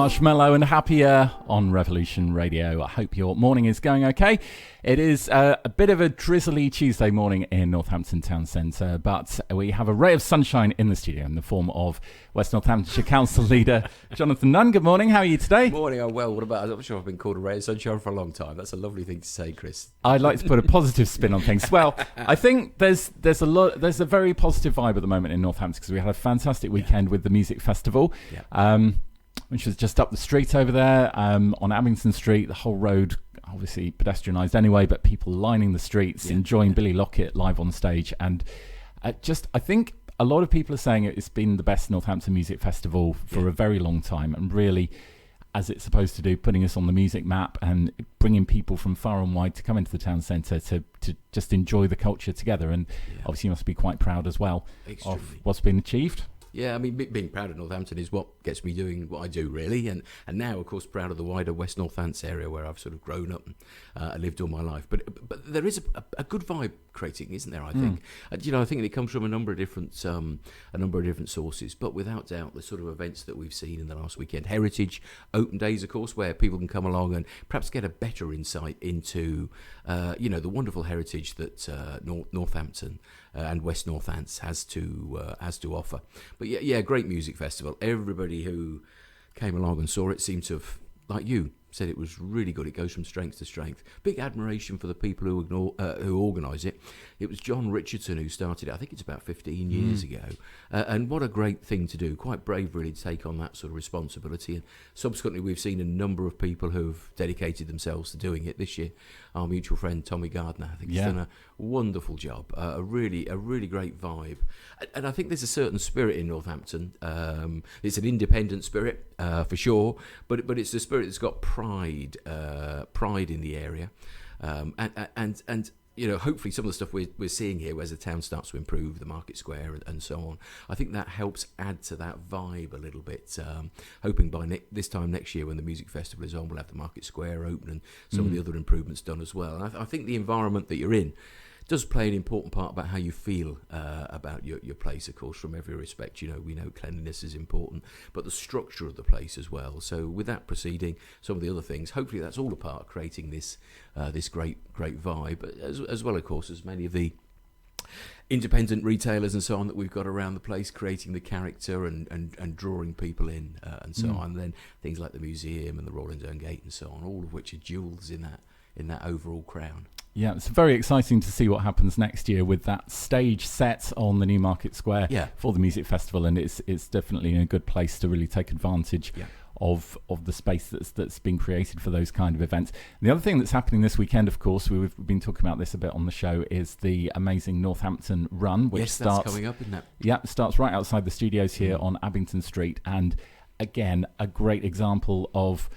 Marshmallow and Happier on Revolution Radio. I hope your morning is going okay. It is a bit of a drizzly Tuesday morning in Northampton Town Centre, but we have a ray of sunshine in the studio in the form of West Northamptonshire Council Leader Jonathan Nunn. Good morning. How are you today? Morning. Oh, well, what about? I'm not sure I've been called a ray of sunshine for a long time. That's a lovely thing to say, Chris. I'd like to put a positive spin on things. Well, I think there's a very positive vibe at the moment in Northampton because we had a fantastic weekend with the music festival. Yeah. Which was just up the street over there on Abington Street. The whole road, obviously pedestrianised anyway, but people lining the streets, enjoying Billy Lockett live on stage. And I think a lot of people are saying it's been the best Northampton Music Festival for a very long time, and really, as it's supposed to do, putting us on the music map and bringing people from far and wide to come into the town centre to just enjoy the culture together. And obviously you must be quite proud as well of what's been achieved. Yeah, I mean, being proud of Northampton is what gets me doing what I do, really. And now, of course, proud of the wider West Northants area where I've sort of grown up and lived all my life. But there is a good vibe creating, isn't there, I think? I think it comes from a number of different sources. But without doubt, the sort of events that we've seen in the last weekend, Heritage Open Days, of course, where people can come along and perhaps get a better insight into, the wonderful heritage that Northampton and West Northants has to offer. But yeah, great music festival. Everybody who came along and saw it seemed to have, like you, said it was really good. It goes from strength to strength. Big admiration for the people who organise it. It was John Richardson who started it. I think it's about 15 years ago. And what a great thing to do. Quite brave, really, to take on that sort of responsibility. And subsequently, we've seen a number of people who've dedicated themselves to doing it this year. Our mutual friend, Tommy Gardner, I think he's done a wonderful job. A really great vibe. And I think there's a certain spirit in Northampton. It's an independent spirit, for sure. But it's the spirit that's got pride in the area. And hopefully some of the stuff we're seeing here as the town starts to improve, the market square and so on, I think that helps add to that vibe a little bit. Hoping by this time next year when the music festival is on, we'll have the market square open and some of the other improvements done as well. And I think the environment that you're in does play an important part about how you feel about your place, of course, from every respect. We know cleanliness is important, but the structure of the place as well. So with that proceeding, some of the other things, hopefully that's all a part of creating this great vibe, as well, of course, as many of the independent retailers and so on that we've got around the place, creating the character and drawing people in and so on. And then things like the museum and the Roland Erne Gate and so on, all of which are jewels in that overall crown. Yeah, it's very exciting to see what happens next year with that stage set on the new Market Square for the music festival, and it's definitely in a good place to really take advantage of the space that's been created for those kind of events. And the other thing that's happening this weekend, of course, we've been talking about this a bit on the show, is the amazing Northampton Run, which starts coming up, isn't it? Yeah, starts right outside the studios here on Abington Street, and again, a great example of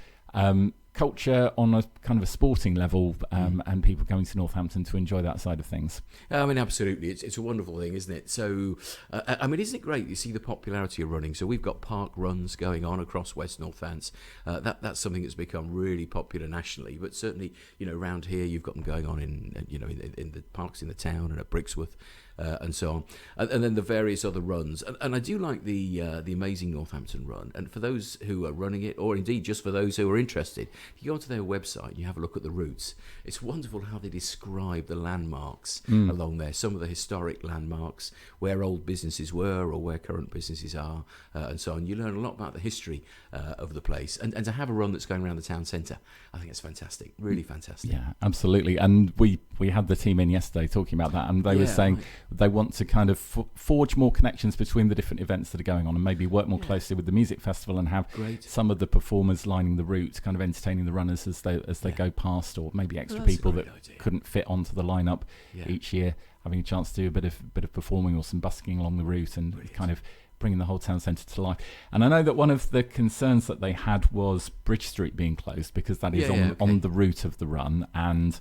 culture on a kind of a sporting level, and people coming to Northampton to enjoy that side of things. I mean, absolutely. It's a wonderful thing, isn't it? So, isn't it great? You see the popularity of running. So we've got park runs going on across West Northants. That's something that's become really popular nationally, but certainly, around here you've got them going on in the parks in the town and at Brixworth. And so on, and then the various other runs, and I do like the amazing Northampton Run. And for those who are running it, or indeed just for those who are interested, if you go onto their website and you have a look at the routes, it's wonderful how they describe the landmarks along there. Some of the historic landmarks, where old businesses were or where current businesses are, and so on. You learn a lot about the history of the place, and to have a run that's going around the town centre, I think it's fantastic, really fantastic. Yeah, absolutely. And we had the team in yesterday talking about that, and they were saying they want to kind of forge more connections between the different events that are going on, and maybe work more closely with the music festival and have some of the performers lining the route, kind of entertaining the runners as they go past, or maybe extra people that couldn't fit onto the lineup each year, having a chance to do a bit of performing or some busking along the route, and kind of bringing the whole town centre to life. And I know that one of the concerns that they had was Bridge Street being closed, because that is on the route of the run, and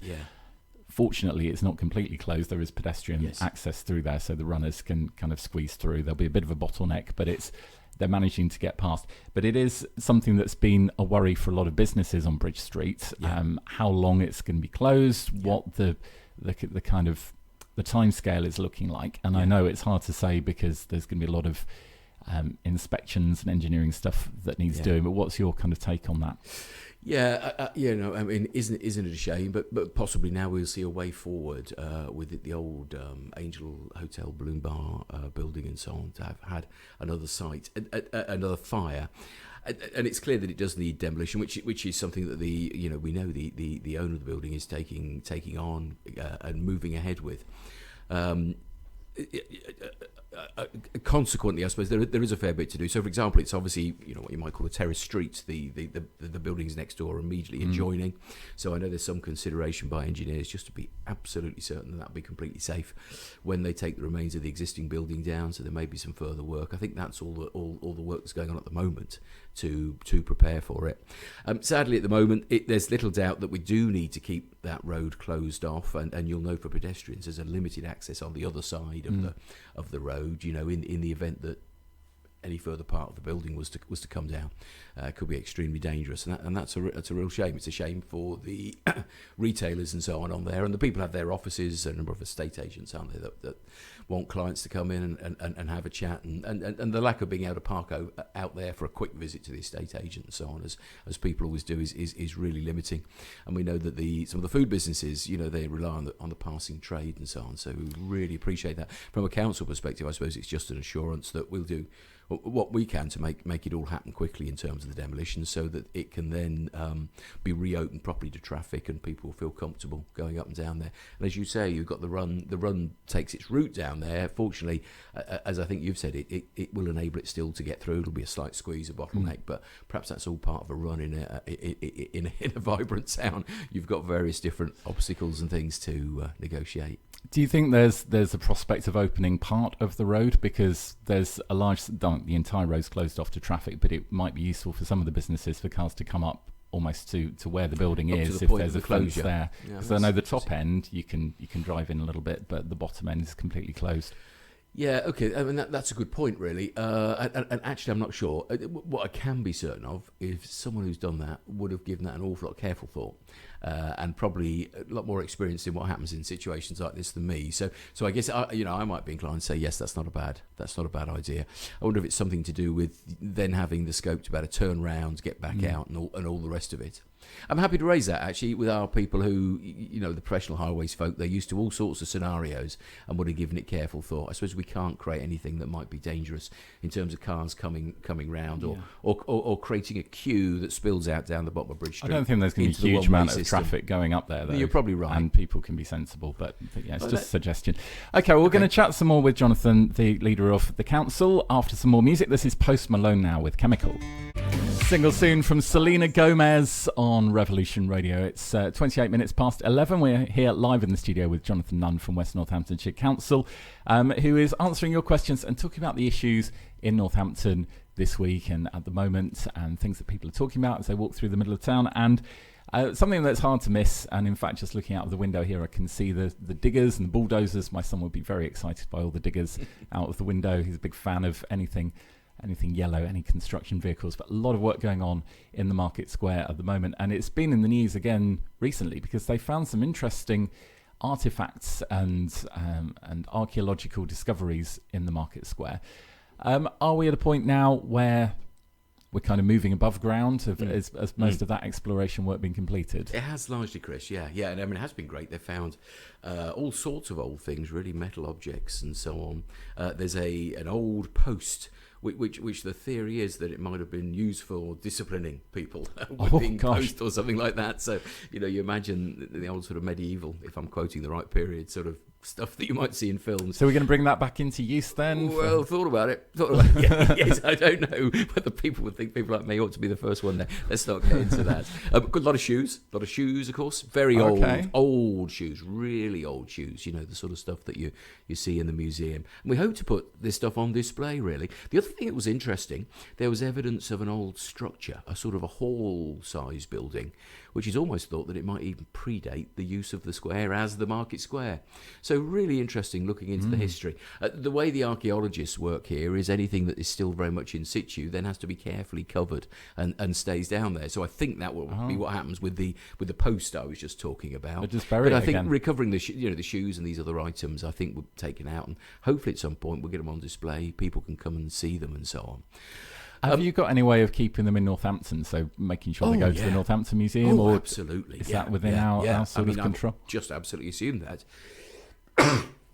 fortunately, it's not completely closed. There is pedestrian access through there, so the runners can kind of squeeze through. There'll be a bit of a bottleneck, but they're managing to get past. But it is something that's been a worry for a lot of businesses on Bridge Street. How long it's going to be closed, what the kind of the time scale is looking like. And I know it's hard to say because there's going to be a lot of inspections and engineering stuff that needs doing. But what's your kind of take on that? Yeah, I mean, isn't it a shame? But possibly now we'll see a way forward with the old Angel Hotel Balloon Bar building and so on to have had another site, another fire. And it's clear that it does need demolition, which is something that we know the owner of the building is taking on and moving ahead with. Consequently, I suppose there is a fair bit to do. So, for example, it's obviously what you might call a terrace street. The buildings next door are immediately adjoining. So I know there's some consideration by engineers just to be absolutely certain that that'll be completely safe when they take the remains of the existing building down. So there may be some further work. I think that's all the work that's going on at the moment to prepare for it. Sadly, at the moment, there's little doubt that we do need to keep that road closed off, and you'll know for pedestrians there's a limited access on the other side of the road. In the event that any further part of the building was to come down, could be extremely dangerous, and that's a real shame. It's a shame for the retailers and so on there, and the people have their offices. A number of estate agents, aren't they, that want clients to come in and have a chat, and the lack of being able to park out there for a quick visit to the estate agent and so on, as people always do, is really limiting. And we know that some of the food businesses, they rely on the passing trade and so on. So we really appreciate that. From a council perspective, I suppose it's just an assurance that we'll do what we can to make it all happen quickly in terms of the demolition, so that it can then be reopened properly to traffic and people feel comfortable going up and down there. And as you say, you've got the run. The run takes its route down there. Fortunately, as I think you've said, it will enable it still to get through. It'll be a slight squeeze, a bottleneck, but perhaps that's all part of a run in a vibrant town. You've got various different obstacles and things to negotiate. Do you think there's a prospect of opening part of the road, because there's a large, the entire road's closed off to traffic, but it might be useful for some of the businesses for cars to come up almost to where the building is, if there's a fence there. Because I know the top end you can drive in a little bit, but the bottom end is completely closed. Yeah, okay. I mean, that's a good point, really. And actually, I'm not sure. What I can be certain of is someone who's done that would have given that an awful lot of careful thought, and probably a lot more experience in what happens in situations like this than me. So I guess I might be inclined to say yes, that's not a bad idea. I wonder if it's something to do with then having the scope to be able to turn round, get back out, and all the rest of it. I'm happy to raise that, actually, with our people who, the professional highways folk. They're used to all sorts of scenarios and would have given it careful thought. I suppose we can't create anything that might be dangerous in terms of cars coming round or creating a queue that spills out down the bottom of Bridge Street. I don't think there's going to be a huge amount of traffic going up there, though. You're probably right. And people can be sensible, but it's just a suggestion. Okay, we're going to chat some more with Jonathan, the leader of the council, after some more music. This is Post Malone now with Chemical. Single soon from Selena Gomez on Revolution Radio. It's 28 minutes past 11. We're here live in the studio with Jonathan Nunn from West Northamptonshire Council, who is answering your questions and talking about the issues in Northampton this week and at the moment, and things that people are talking about as they walk through the middle of town. And something that's hard to miss, and in fact, just looking out of the window here, I can see the diggers and the bulldozers. My son would be very excited by all the diggers out of the window. He's a big fan of anything yellow, any construction vehicles, but a lot of work going on in the market square at the moment. And it's been in the news again recently because they found some interesting artifacts and archaeological discoveries in the market square. Are we at a point now where we're kind of moving above ground? Has most of that exploration work been completed? It has largely, Chris, yeah. And I mean, it has been great. They found all sorts of old things, really, metal objects and so on. There's an old post which the theory is that it might have been used for disciplining people being post or something like that. So, you imagine the old sort of medieval, if I'm quoting the right period, sort of stuff that you might see in films. So we're going to bring that back into use then? Well, thought about it. Yes, I don't know whether people would think people like me ought to be the first one there. Let's not get into that. Good lot of shoes, of course. Very old shoes, really old shoes. The sort of stuff that you see in the museum. And we hope to put this stuff on display, really. The other thing that was interesting, there was evidence of an old structure, a sort of a hall-sized building, which is almost thought that it might even predate the use of the square as the market square. So really interesting looking into the history. The way the archaeologists work here is anything that is still very much in situ then has to be carefully covered and stays down there. So I think that will be what happens with the post I was just talking about. Just bury but it I think again. recovering the shoes and these other items, I think, were taken out, and hopefully at some point we'll get them on display. People can come and see them and so on. Have you got any way of keeping them in Northampton? So making sure they go to the Northampton Museum, or absolutely, is that within our sort of control? I just absolutely assume that.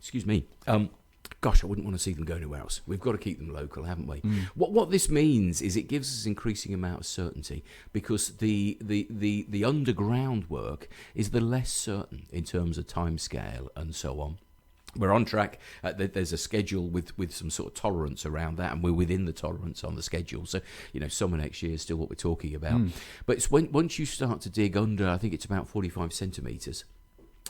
Excuse me. Gosh, I wouldn't want to see them go anywhere else. We've got to keep them local, haven't we? What this means is it gives us increasing amount of certainty, because the underground work is the less certain in terms of timescale and so on. We're on track. There's a schedule with some sort of tolerance around that, and we're within the tolerance on the schedule. So, summer next year is still what we're talking about. But it's once you start to dig under, I think it's about 45 centimetres,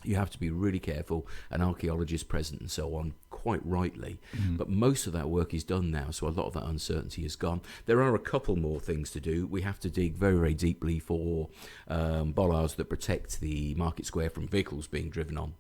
you have to be really careful, an archaeologist present and so on, quite rightly. But most of that work is done now, so a lot of that uncertainty is gone. There are a couple more things to do. We have to dig very, very deeply for bollards that protect the market square from vehicles being driven on,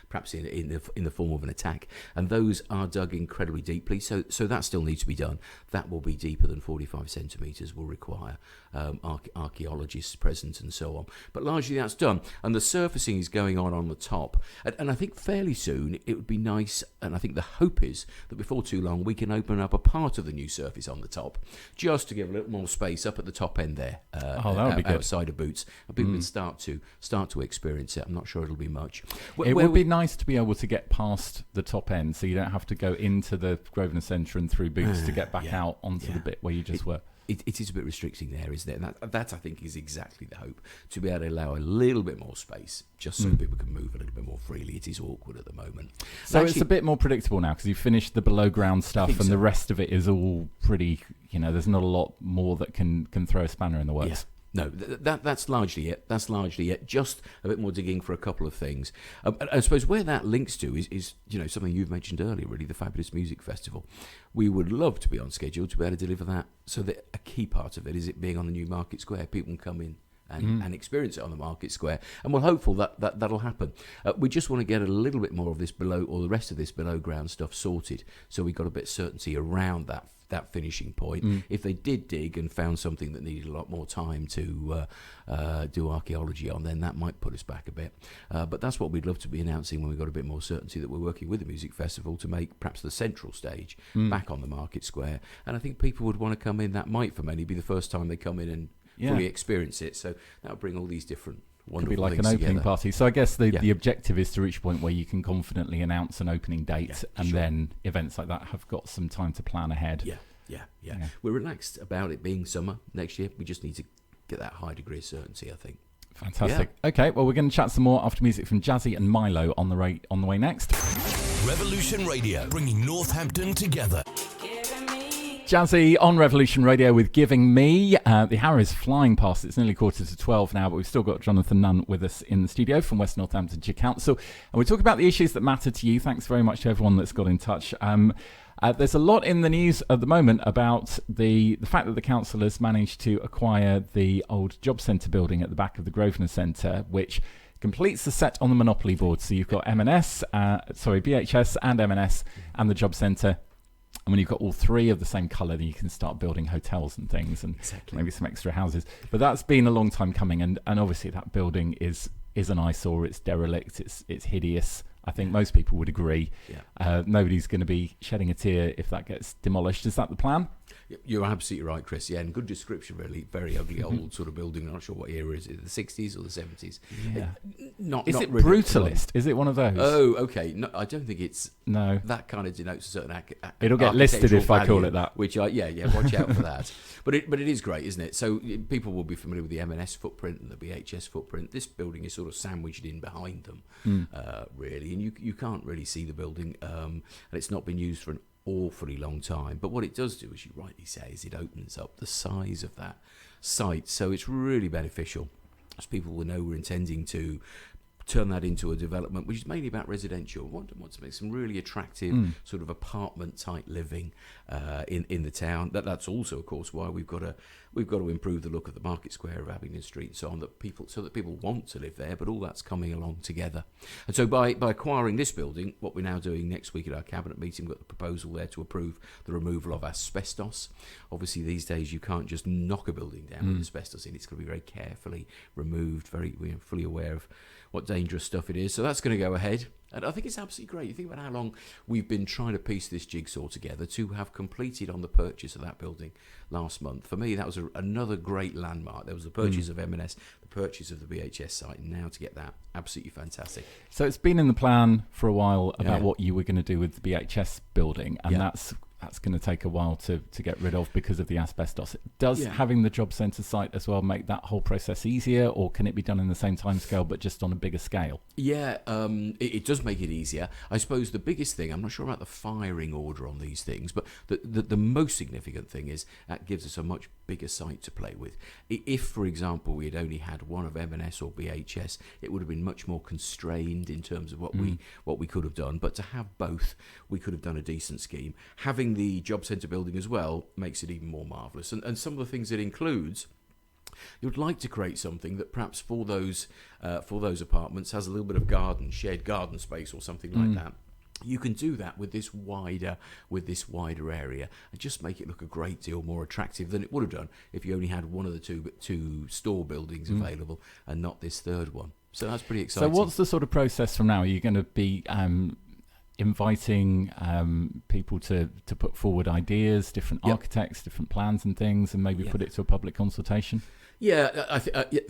perhaps in the form of an attack. And those are dug incredibly deeply, so that still needs to be done. That will be deeper than 45 centimetres, will require archaeologists present and so on. But largely that's done, and the surfacing is going on the top. And I think fairly soon it would be nice, and I think the hope is that before too long we can open up a part of the new surface on the top, just to give a little more space up at the top end there, that would be good. outside of Boots, and people can start to experience it. I'm not sure it'll be much. It would be nice to be able to get past the top end, so you don't have to go into the Grosvenor Centre and through Boots to get back out onto the bit where you just were. It is a bit restricting there, isn't it? And that I think is exactly the hope, to be able to allow a little bit more space, just so people can move a little bit more freely. It is awkward at the moment. So actually, it's a bit more predictable now, because you've finished the below ground stuff, and the rest of it is all pretty, there's not a lot more that can throw a spanner in the works. Yeah. No, that's largely it. Just a bit more digging for a couple of things. I suppose where that links to is something you've mentioned earlier, really, the Fabulous Music Festival. We would love to be on schedule to be able to deliver that, so that a key part of it is it being on the new Market Square. People can come in and experience it on the Market Square, and we're hopeful that'll happen. We just want to get a little bit more of this below, or the rest of this below ground stuff sorted, so we've got a bit of certainty around that finishing point. If they did dig and found something that needed a lot more time to do archaeology on, then that might put us back a bit. But that's what we'd love to be announcing when we've got a bit more certainty that we're working with the music festival to make perhaps the central stage back on the Market Square. And I think people would want to come in. That might, for many, be the first time they come in and fully experience it. So that'll bring all these different wonderful things together. Could be like an opening party. So I guess the objective is to reach a point where you can confidently announce an opening date, and then events like that have got some time to plan ahead. Yeah. We're relaxed about it being summer next year. We just need to get that high degree of certainty, I think. Fantastic. Okay, well, we're going to chat some more after music from Jazzy and Milo on the way next. Revolution Radio, bringing Northampton together. Jazzy on Revolution Radio with Giving Me. The hour is flying past. It's nearly 11:45 now, but we've still got Jonathan Nunn with us in the studio from West Northamptonshire Council. And we're talking about the issues that matter to you. Thanks very much to everyone that's got in touch. There's a lot in the news at the moment about the fact that the council has managed to acquire the old job centre building at the back of the Grosvenor Centre, which completes the set on the Monopoly board. So you've got BHS and M&S and the job centre. And when you've got all three of the same colour, then you can start building hotels and things, and maybe some extra houses. But that's been a long time coming, and obviously that building is an eyesore. It's derelict. It's hideous. I think most people would agree. Nobody's going to be shedding a tear if that gets demolished. Is that the plan? You're absolutely right, Chris. Yeah, and good description, really. Very ugly old sort of building. I'm not sure what era is it, the 60s or the 70s? Yeah. Is it really brutalist? Is it one of those? Oh, okay. No, I don't think it's... No. That kind of denotes a certain it'll get listed if I call it that. Which, watch out for that. But it is great, isn't it? So people will be familiar with the M&S footprint and the BHS footprint. This building is sort of sandwiched in behind them, really. And you can't really see the building, and it's not been used for an awfully long time. But what it does do, as you rightly say, is it opens up the size of that site. So it's really beneficial. As people will know, we're intending to turn that into a development which is mainly about residential. Want to make some really attractive sort of apartment type living in the town. That's also, of course, why we've got to improve the look of the Market Square of Abingdon Street and so on, so that people want to live there. But all that's coming along together. And so by acquiring this building, what we're now doing next week at our cabinet meeting, we've got the proposal there to approve the removal of asbestos. Obviously, these days you can't just knock a building down with asbestos in. It's going to be very carefully removed. We're fully aware of what dangerous stuff it is. So that's going to go ahead. And I think it's absolutely great. You think about how long we've been trying to piece this jigsaw together to have completed on the purchase of that building last month. For me, that was another great landmark. There was the purchase of M&S, the purchase of the BHS site, and now to get that, absolutely fantastic. So it's been in the plan for a while about what you were going to do with the BHS building, and that's going to take a while to get rid of because of the asbestos. Does having the job centre site as well make that whole process easier, or can it be done in the same time scale but just on a bigger scale? Yeah, it does make it easier. I suppose the biggest thing, I'm not sure about the firing order on these things, but the most significant thing is that gives us a much bigger site to play with. If, for example, we had only had one of M&S or BHS, it would have been much more constrained in terms of what we could have done. But to have both, we could have done a decent scheme. Having the job centre building as well makes it even more marvellous. And some of the things it includes, you would like to create something that perhaps for those apartments has a little bit of shared garden space or something like that. You can do that with this wider area and just make it look a great deal more attractive than it would have done if you only had one of the two store buildings available and not this third one. So that's pretty exciting. So what's the sort of process from now? Are you going to be inviting people to put forward ideas, different architects, different plans and things, and maybe put it to a public consultation? Yeah,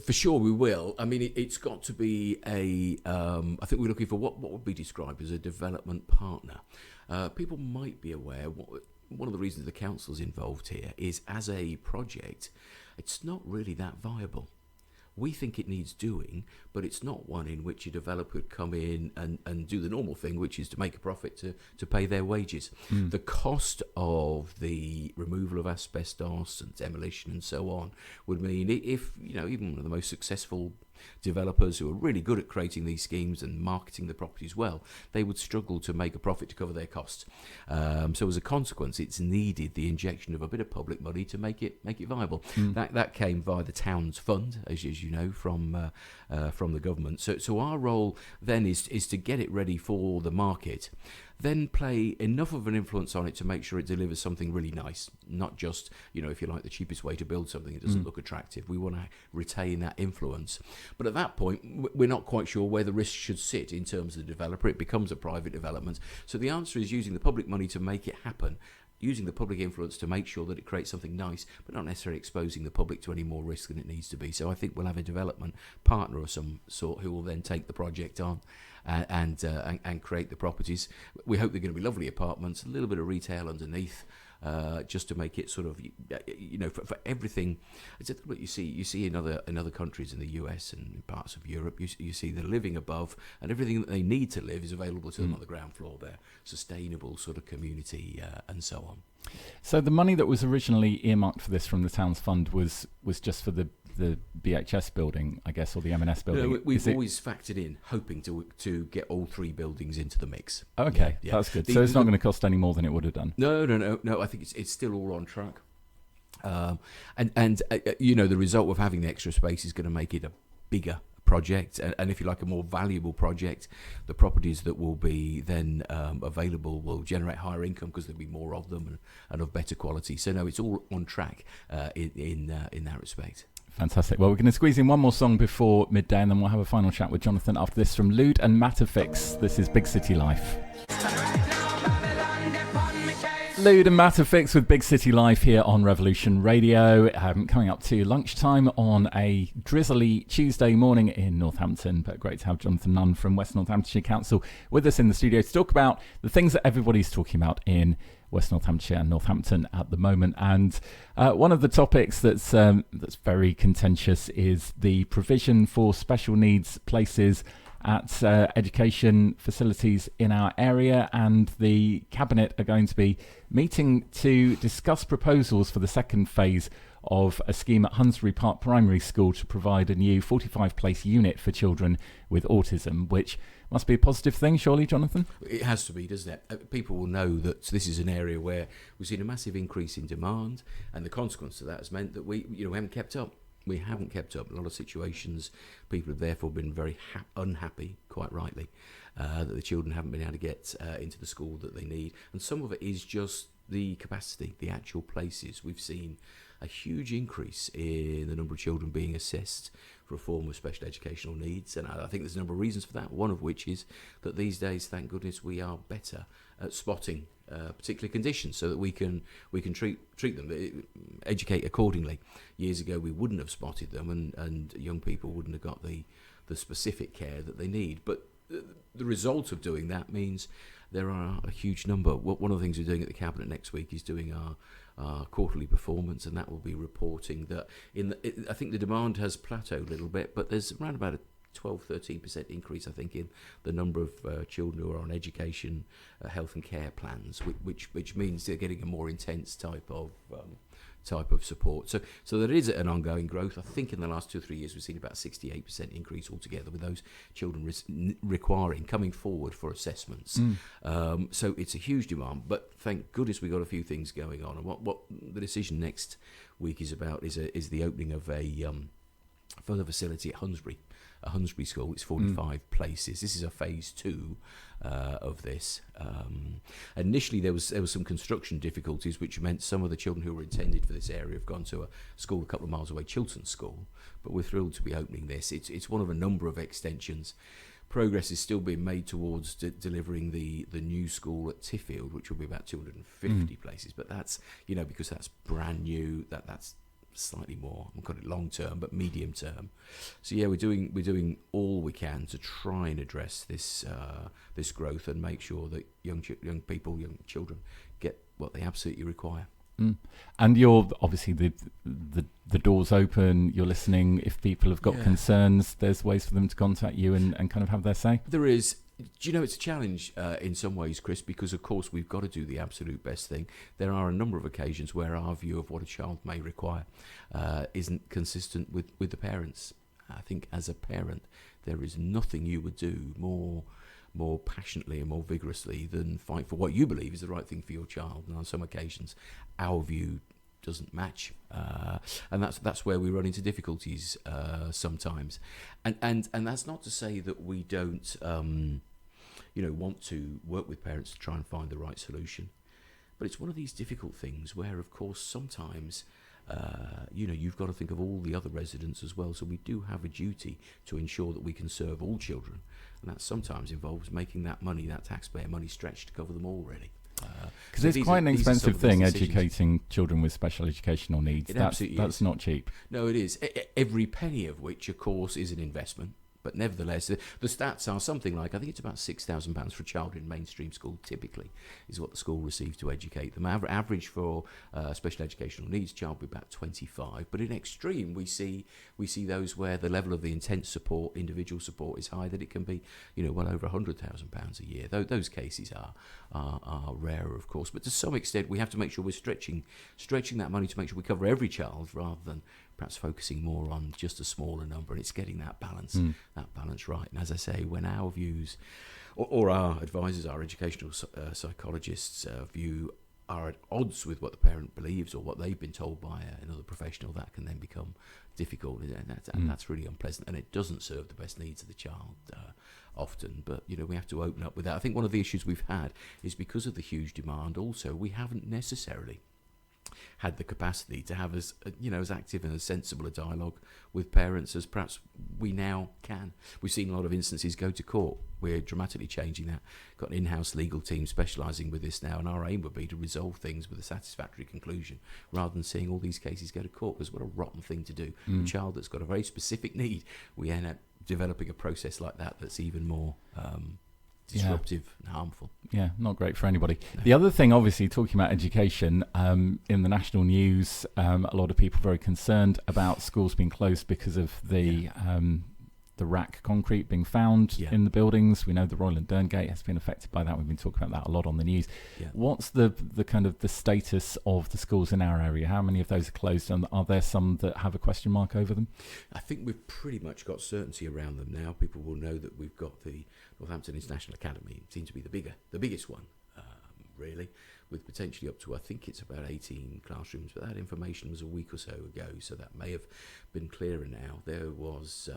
for sure we will. I mean, it's got to be I think we're looking for what would be described as a development partner. People might be aware, one of the reasons the council's involved here is as a project, it's not really that viable. We think it needs doing, but it's not one in which a developer could come in and do the normal thing, which is to make a profit to pay their wages. The cost of the removal of asbestos and demolition and so on would mean if, even one of the most successful developers who are really good at creating these schemes and marketing the properties well, they would struggle to make a profit to cover their costs. So as a consequence, it's needed the injection of a bit of public money to make it viable. That came via the town's fund, as you know, from the government. So our role then is to get it ready for the market, then play enough of an influence on it to make sure it delivers something really nice, not just, if you like, the cheapest way to build something that doesn't look attractive. We want to retain that influence. But at that point, we're not quite sure where the risk should sit in terms of the developer. It becomes a private development. So the answer is using the public money to make it happen, using the public influence to make sure that it creates something nice, but not necessarily exposing the public to any more risk than it needs to be. So I think we'll have a development partner of some sort who will then take the project on and create the properties. We hope they're going to be lovely apartments, a little bit of retail underneath, just to make it sort of, for everything. It's what you see in other countries in the US and in parts of Europe. You see they're living above, and everything that they need to live is available to them on the ground floor there. Sustainable sort of community and so on. So the money that was originally earmarked for this from the town's fund was just for the BHS building, I guess, or the M&S building. No, we've always factored in, hoping to get all three buildings into the mix. Okay, that's good. So it's not going to cost any more than it would have done. No. I think it's still all on track. And the result of having the extra space is going to make it a bigger project, and if you like, a more valuable project. The properties that will be then available will generate higher income because there'll be more of them and of better quality. So no, it's all on track in that respect. Fantastic. Well, we're going to squeeze in one more song before midday, and then we'll have a final chat with Jonathan after this from Lude and Matterfix. This is Big City Life. Lude and Matterfix with Big City Life here on Revolution Radio. Coming up to lunchtime on a drizzly Tuesday morning in Northampton. But great to have Jonathan Nunn from West Northamptonshire Council with us in the studio to talk about the things that everybody's talking about in West Northamptonshire and Northampton at the moment. And one of the topics that's very contentious is the provision for special needs places at education facilities in our area, and the Cabinet are going to be meeting to discuss proposals for the second phase of a scheme at Hunsbury Park Primary School to provide a new 45-place unit for children with autism, which must be a positive thing, surely, Jonathan? It has to be, doesn't it? People will know that this is an area where we've seen a massive increase in demand, and the consequence of that has meant that we haven't kept up. We haven't kept up. In a lot of situations, people have therefore been very unhappy, quite rightly, that the children haven't been able to get into the school that they need. And some of it is just the capacity, the actual places. We've seen a huge increase in the number of children being assessed for a form of special educational needs, and I think there's a number of reasons for that, one of which is that these days, thank goodness, we are better at spotting particular conditions so that we can treat them, educate accordingly. Years ago we wouldn't have spotted them, and young people wouldn't have got the specific care that they need, but the result of doing that means there are a huge number. One of the things we're doing at the Cabinet next week is doing our quarterly performance, and that will be reporting that I think the demand has plateaued a little bit, but there's around about a 12-13% increase, I think, in the number of children who are on education, health and care plans, which means they're getting a more intense type of support. So there is an ongoing growth. I think in the last 2 or 3 years we've seen about a 68% increase altogether with those children coming forward for assessments. So it's a huge demand, but thank goodness we got a few things going on. And what the decision next week is about is the opening of a further facility at Hunsbury School. It's 45 places. This is a phase 2 of this. Initially there was some construction difficulties, which meant some of the children who were intended for this area have gone to a school a couple of miles away, Chiltern School, but we're thrilled to be opening this. It's one of a number of extensions. Progress is still being made towards delivering the new school at Tiffield, which will be about 250 places, but that's, because that's brand new, that's slightly more. I've got it long term, but medium term. So yeah, we're doing all we can to try and address this growth and make sure that young children get what they absolutely require. And you're obviously the door's open. You're listening. If people have got concerns, there's ways for them to contact you and kind of have their say. There is. Do you know, it's a challenge in some ways, Chris, because of course we've got to do the absolute best thing. There are a number of occasions where our view of what a child may require isn't consistent with the parents. I think as a parent, there is nothing you would do more passionately and more vigorously than fight for what you believe is the right thing for your child. And on some occasions, our view doesn't match, and that's where we run into difficulties sometimes. And that's not to say that we don't want to work with parents to try and find the right solution, but it's one of these difficult things where, of course, sometimes you've got to think of all the other residents as well. So we do have a duty to ensure that we can serve all children, and that sometimes involves making that taxpayer money stretch to cover them all, really. Because it's quite an expensive thing, educating children with special educational needs. That's not cheap. No, it is. Every penny of which, of course, is an investment. But nevertheless, the stats are something like, I think it's about £6,000 for a child in mainstream school, typically, is what the school receives to educate them. Average for special educational needs child would be about 25. But in extreme, we see those where the level of the intense support, individual support, is high, that it can be, well over £100,000 a year. Those cases are rarer, of course. But to some extent, we have to make sure we're stretching that money to make sure we cover every child, rather than perhaps focusing more on just a smaller number. And it's getting that balance right. And as I say, when our views or our advisors, our educational psychologists view are at odds with what the parent believes or what they've been told by another professional, that can then become difficult, and that's really unpleasant, and it doesn't serve the best needs of the child often. But we have to open up with that. I think one of the issues we've had is because of the huge demand. Also, we haven't necessarily had the capacity to have as active and as sensible a dialogue with parents as perhaps we now can. We've seen a lot of instances go to court. We're dramatically changing that. Got an in-house legal team specialising with this now, and our aim would be to resolve things with a satisfactory conclusion rather than seeing all these cases go to court, because what a rotten thing to do. A child that's got a very specific need, we end up developing a process like that's even more disruptive and harmful. Yeah, not great for anybody. No. The other thing, obviously, talking about education, in the national news, a lot of people very concerned about schools being closed because of the the RAAC concrete being found in the buildings. We know the Royal and Dern Gate has been affected by that. We've been talking about that a lot on the news. What's the kind of the status of the schools in our area? How many of those are closed, and are there some that have a question mark over them? I think we've pretty much got certainty around them now. People will know that we've got the Northampton International Academy. It seems to be the biggest one, really, with potentially up to, I think it's about 18 classrooms, but that information was a week or so ago, so that may have been clearer now. There was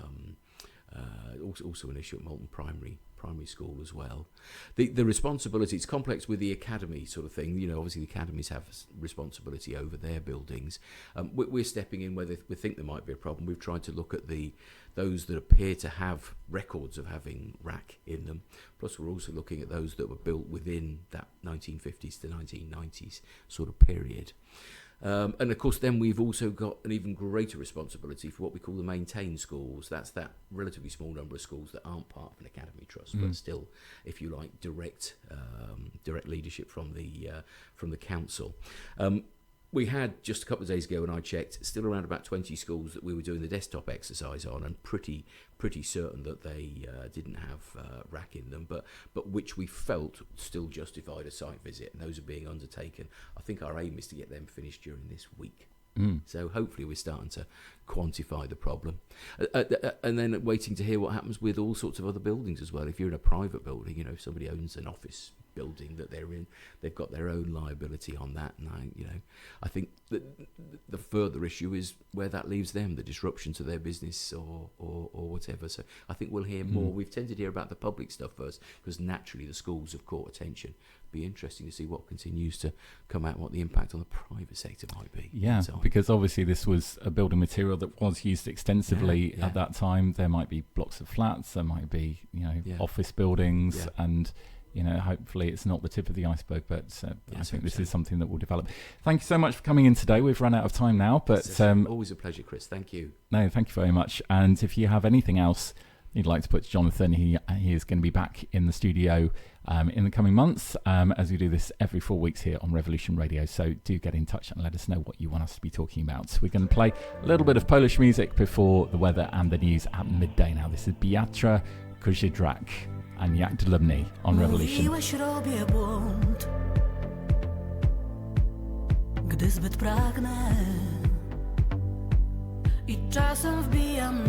also an issue at Malton Primary School as well. The responsibility, it's complex with the academy sort of thing. You know, obviously the academies have responsibility over their buildings. We're stepping in where we think there might be a problem. We've tried to look at those that appear to have records of having RAAC in them. Plus we're also looking at those that were built within that 1950s to 1990s sort of period. And of course then we've also got an even greater responsibility for what we call the maintained schools. That's that relatively small number of schools that aren't part of an academy trust, but still, if you like, direct leadership from the council. We had, just a couple of days ago when I checked, still around about 20 schools that we were doing the desktop exercise on, and pretty certain that they didn't have RAAC in them, but which we felt still justified a site visit, and those are being undertaken. I think our aim is to get them finished during this week. So hopefully we're starting to quantify the problem. And then waiting to hear what happens with all sorts of other buildings as well. If you're in a private building, you know, if somebody owns an office building that they're in, they've got their own liability on that. And I think that the further issue is where that leaves them, the disruption to their business or whatever. So I think we'll hear more. We've tended to hear about the public stuff first, because naturally the schools have caught attention. Be interesting to see what continues to come out, what the impact on the private sector might be. Yeah, because obviously this was a building material that was used extensively at that time. There might be blocks of flats, there might be office buildings, and hopefully it's not the tip of the iceberg, but I think this is something that will develop. Thank you so much for coming in today. We've run out of time now, but always a pleasure, Chris. Thank you. No, thank you very much. And if you have anything else you'd like to put to Jonathan, he is going to be back in the studio in the coming months, as we do this every 4 weeks here on Revolution Radio. So do get in touch and let us know what you want us to be talking about. We're going to play a little bit of Polish music before the weather and the news at midday. Now this is Beatra Kozidrak and Jak dla mnie on Revolution. Mówiłeś, robię błąd, gdy zbyt pragnę i czasem wbijam